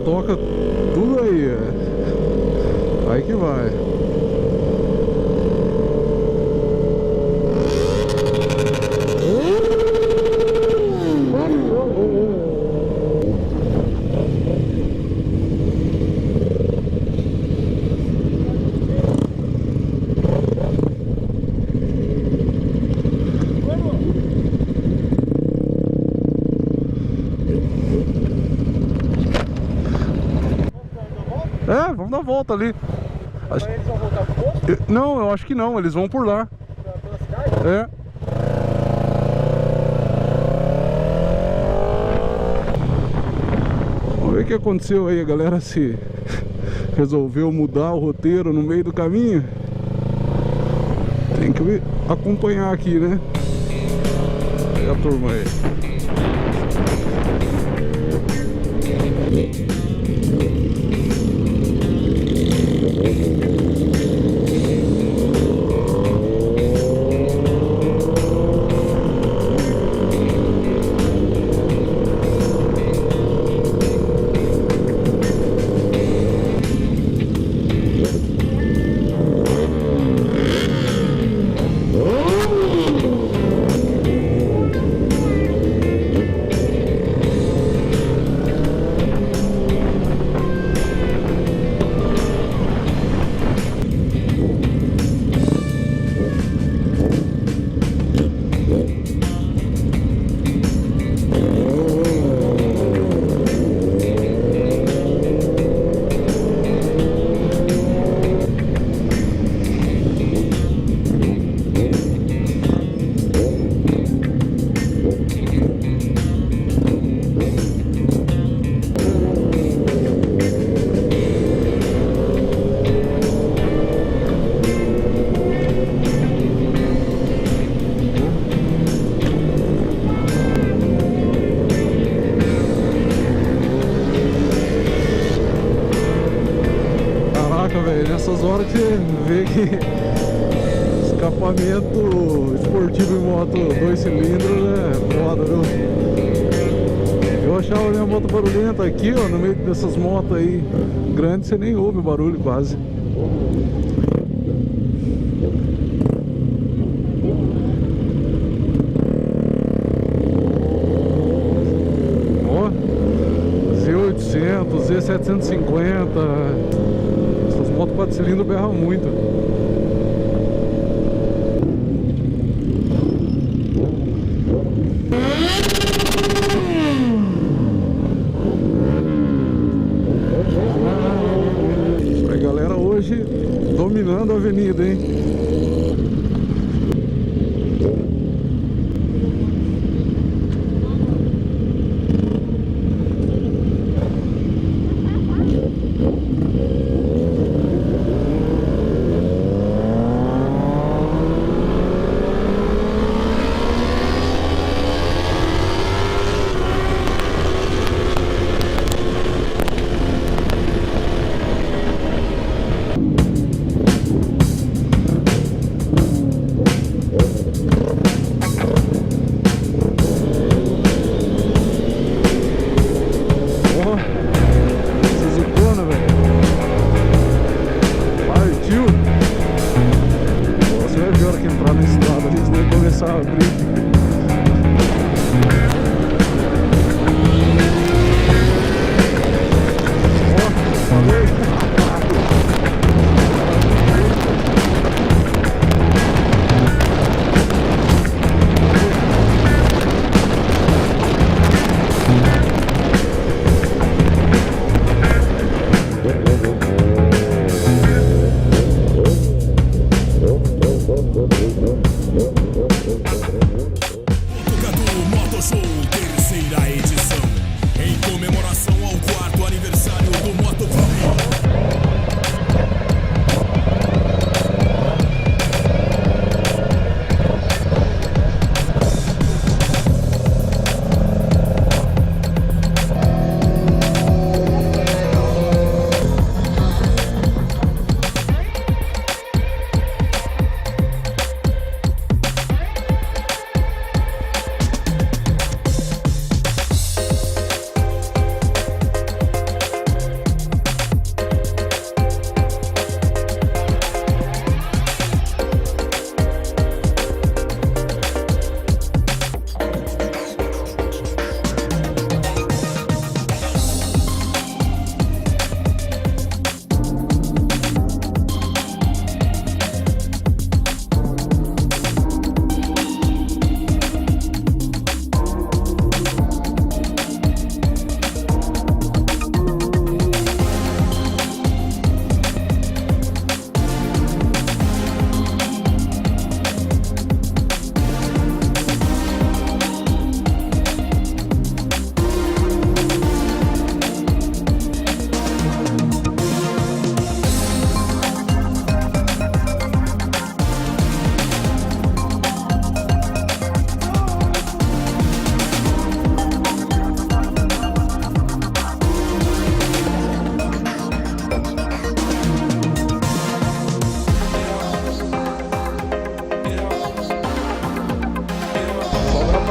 Toca tudo aí, aí que vai. Vamos dar volta ali. Mas eles vão voltar pro posto? Não, eu acho que não, eles vão por lá. Pela cidade? É. Vamos ver o que aconteceu aí, a galera se resolveu mudar o roteiro no meio do caminho. Tem que acompanhar aqui, né? Olha a turma aí. Nessas horas que você vê que escapamento esportivo em moto 2 cilindros é foda, viu? Eu achava a minha moto barulhenta aqui, ó, no meio dessas motos aí grandes, você nem ouve o barulho quase. Ó, Z800, Z750. Moto 4 cilindros berra muito. A galera hoje dominando a avenida, hein? Partiu! Você vai ver a hora que entrar na estrada ali, senão vai começar a abrir.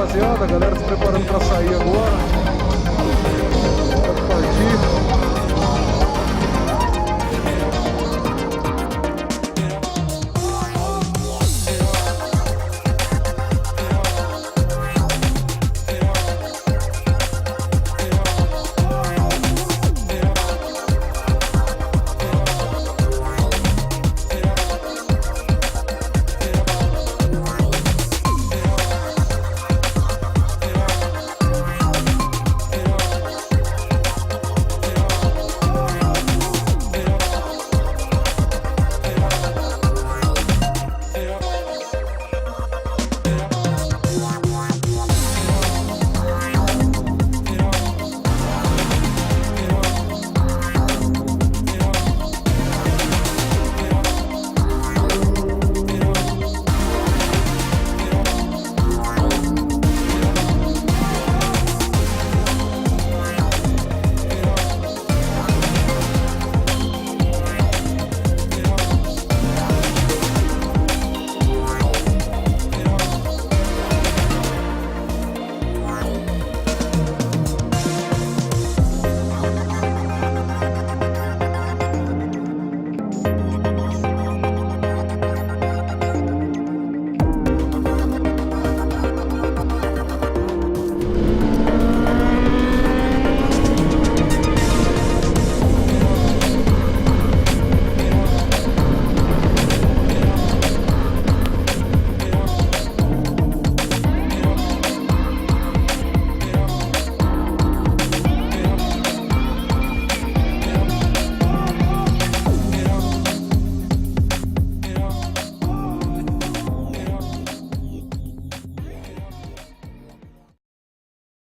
rapaziada. A galera se preparando pra sair agora.